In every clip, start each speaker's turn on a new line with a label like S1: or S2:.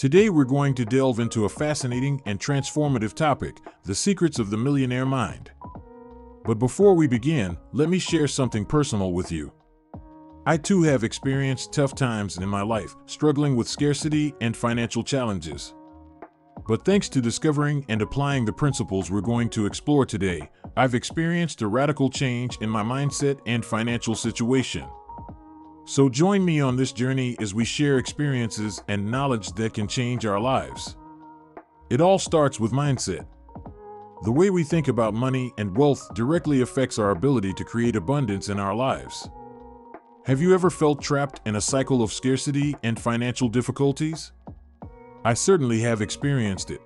S1: Today we're going to delve into a fascinating and transformative topic, the secrets of the millionaire mind. But before we begin, let me share something personal with you. I too have experienced tough times in my life, struggling with scarcity and financial challenges. But thanks to discovering and applying the principles we're going to explore today, I've experienced a radical change in my mindset and financial situation. So join me on this journey as we share experiences and knowledge that can change our lives. It all starts with mindset. The way we think about money and wealth directly affects our ability to create abundance in our lives. Have you ever felt trapped in a cycle of scarcity and financial difficulties? I certainly have experienced it.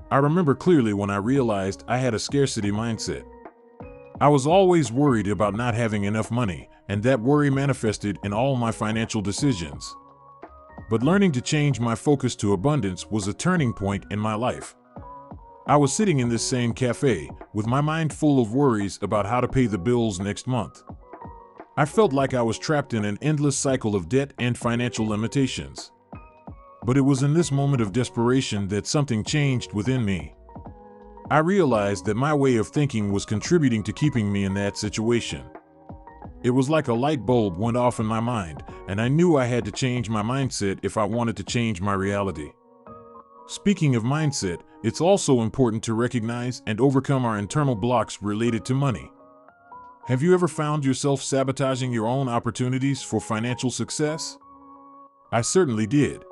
S1: I remember clearly when I realized I had a scarcity mindset. I was always worried about not having enough money, and that worry manifested in all my financial decisions. But learning to change my focus to abundance was a turning point in my life. I was sitting in this same cafe, with my mind full of worries about how to pay the bills next month. I felt like I was trapped in an endless cycle of debt and financial limitations. But it was in this moment of desperation that something changed within me. I realized that my way of thinking was contributing to keeping me in that situation. It was like a light bulb went off in my mind, and I knew I had to change my mindset if I wanted to change my reality. Speaking of mindset, it's also important to recognize and overcome our internal blocks related to money. Have you ever found yourself sabotaging your own opportunities for financial success? I certainly did.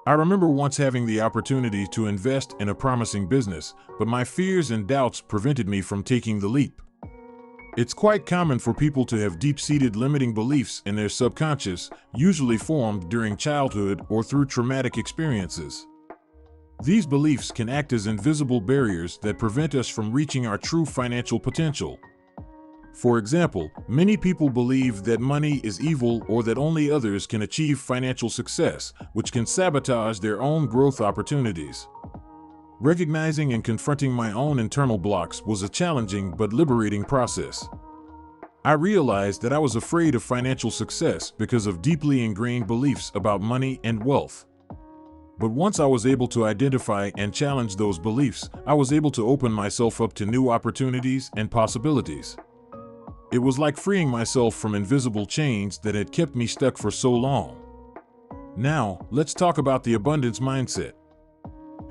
S1: I remember once having the opportunity to invest in a promising business, but my fears and doubts prevented me from taking the leap. It's quite common for people to have deep-seated limiting beliefs in their subconscious, usually formed during childhood or through traumatic experiences. These beliefs can act as invisible barriers that prevent us from reaching our true financial potential. For example, many people believe that money is evil or that only others can achieve financial success, which can sabotage their own growth opportunities. Recognizing and confronting my own internal blocks was a challenging but liberating process. I realized that I was afraid of financial success because of deeply ingrained beliefs about money and wealth. But once I was able to identify and challenge those beliefs, I was able to open myself up to new opportunities and possibilities. It was like freeing myself from invisible chains that had kept me stuck for so long. Now, let's talk about the abundance mindset.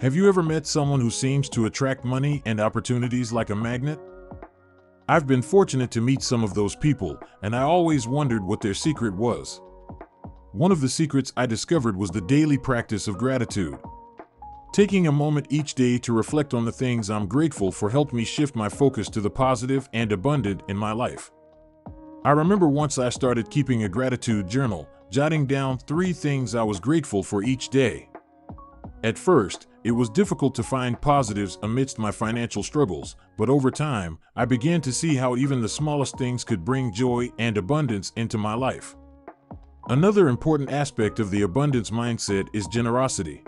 S1: Have you ever met someone who seems to attract money and opportunities like a magnet? I've been fortunate to meet some of those people, and I always wondered what their secret was. One of the secrets I discovered was the daily practice of gratitude. Taking a moment each day to reflect on the things I'm grateful for helped me shift my focus to the positive and abundant in my life. I remember once I started keeping a gratitude journal, jotting down 3 things I was grateful for each day. At first, it was difficult to find positives amidst my financial struggles, but over time, I began to see how even the smallest things could bring joy and abundance into my life. Another important aspect of the abundance mindset is generosity.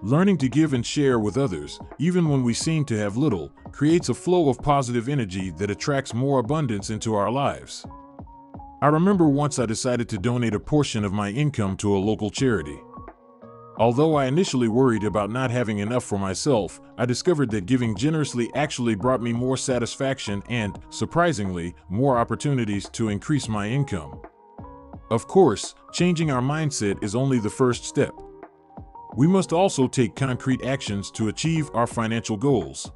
S1: Learning to give and share with others, even when we seem to have little, creates a flow of positive energy that attracts more abundance into our lives. I remember once I decided to donate a portion of my income to a local charity. Although I initially worried about not having enough for myself, I discovered that giving generously actually brought me more satisfaction and, surprisingly, more opportunities to increase my income. Of course, changing our mindset is only the first step. We must also take concrete actions to achieve our financial goals.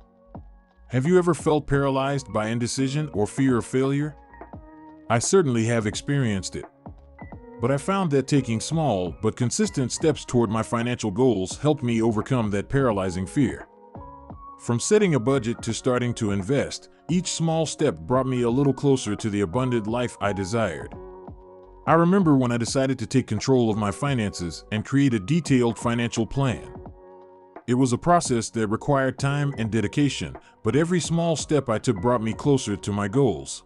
S1: Have you ever felt paralyzed by indecision or fear of failure? I certainly have experienced it. But I found that taking small but consistent steps toward my financial goals helped me overcome that paralyzing fear. From setting a budget to starting to invest, each small step brought me a little closer to the abundant life I desired. I remember when I decided to take control of my finances and create a detailed financial plan. It was a process that required time and dedication, but every small step I took brought me closer to my goals.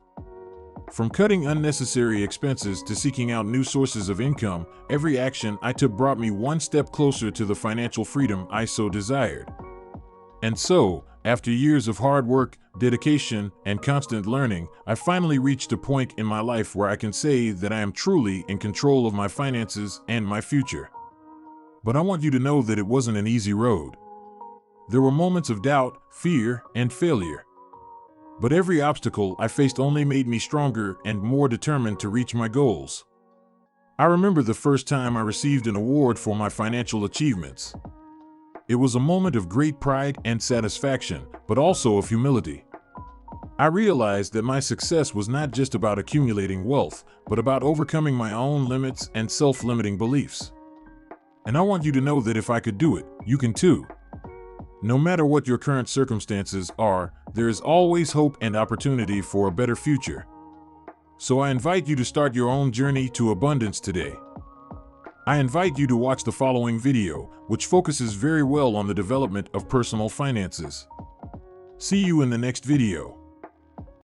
S1: From cutting unnecessary expenses to seeking out new sources of income, every action I took brought me one step closer to the financial freedom I so desired. And so, after years of hard work, dedication, and constant learning, I finally reached a point in my life where I can say that I am truly in control of my finances and my future. But I want you to know that it wasn't an easy road. There were moments of doubt, fear, and failure. But every obstacle I faced only made me stronger and more determined to reach my goals. I remember the first time I received an award for my financial achievements. It was a moment of great pride and satisfaction, but also of humility. I realized that my success was not just about accumulating wealth, but about overcoming my own limits and self-limiting beliefs. And I want you to know that if I could do it, you can too. No matter what your current circumstances are, there is always hope and opportunity for a better future. So I invite you to start your own journey to abundance today. I invite you to watch the following video, which focuses very well on the development of personal finances. See you in the next video.